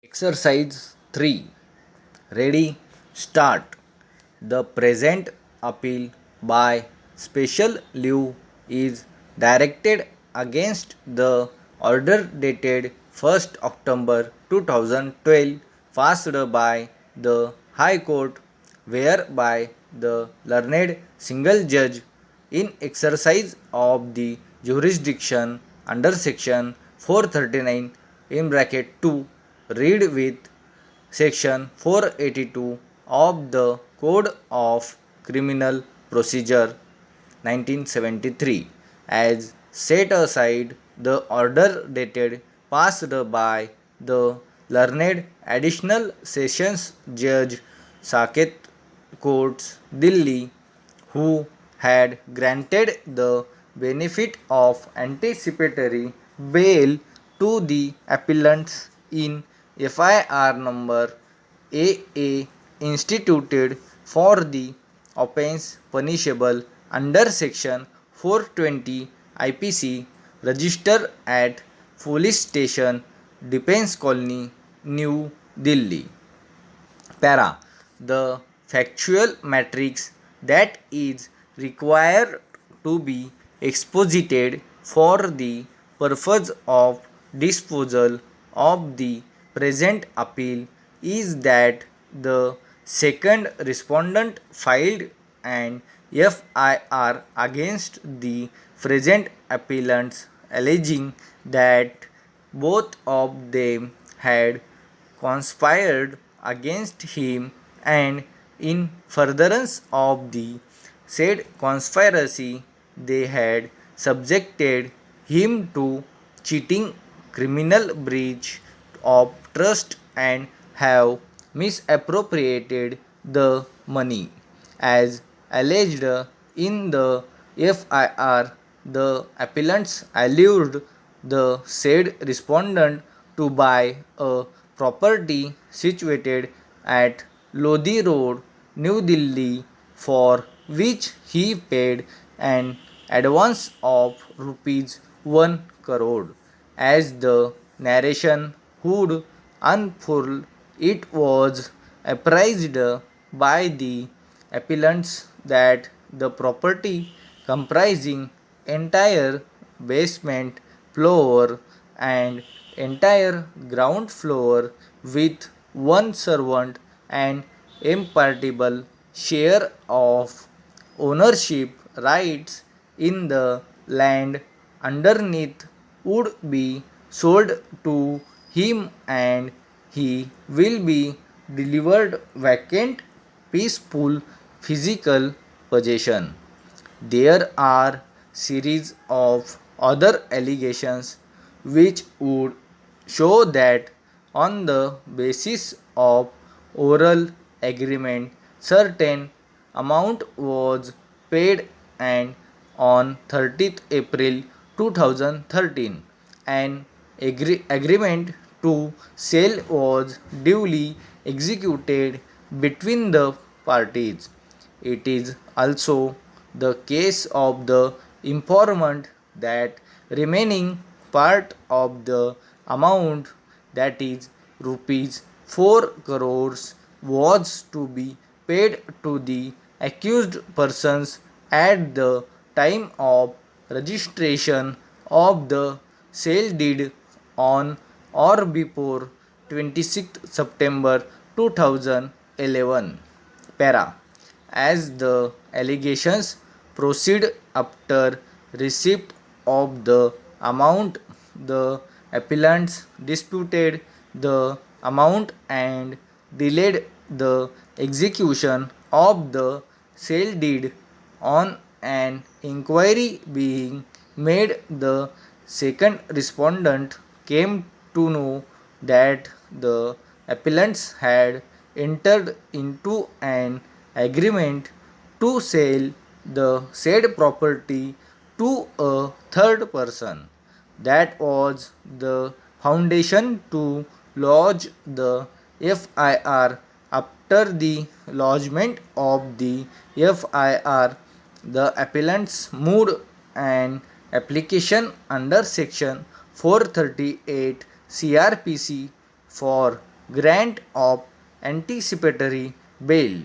Exercise 3. Ready? Start. The present appeal by special leave is directed against the order dated 1st October 2012 passed by the High Court, whereby the learned single judge in exercise of the jurisdiction under section 439 in bracket 2 read with section 482 of the Code of Criminal Procedure 1973 as set aside the order dated passed by the learned additional sessions judge Saket Courts Delhi, who had granted the benefit of anticipatory bail to the appellants in FIR number AA instituted for the offence punishable under section 420 IPC registered at police station Defence Colony, New Delhi. Para. The factual matrix that is required to be exposited for the purpose of disposal of the present appeal is that the second respondent filed an FIR against the present appellants alleging that both of them had conspired against him, and in furtherance of the said conspiracy they had subjected him to cheating, criminal breach of trust, and have misappropriated the money. As alleged in the FIR, the appellants allured the said respondent to buy a property situated at Lodi Road, New Delhi, for which he paid an advance of rupees 1 crore. As the narration would unfold, it was apprised by the appellants that the property comprising entire basement floor and entire ground floor with one servant and impartible share of ownership rights in the land underneath would be sold to him, and he will be delivered vacant peaceful physical possession. There are series of other allegations which would show that on the basis of oral agreement certain amount was paid, and on 30th April 2013 an agreement to sell was duly executed between the parties. It is also the case of the informant that remaining part of the amount, that is rupees 4 crores, was to be paid to the accused persons at the time of registration of the sale deed on or before 26th September 2011. Para. As the allegations proceed after receipt of the amount, the appellants disputed the amount and delayed the execution of the sale deed. On an inquiry being made, the second respondent came to know that the appellants had entered into an agreement to sell the said property to a third person. That was the foundation to lodge the FIR. After the lodgement of the FIR, the appellants moved an application under section 438 CRPC for grant of anticipatory bail.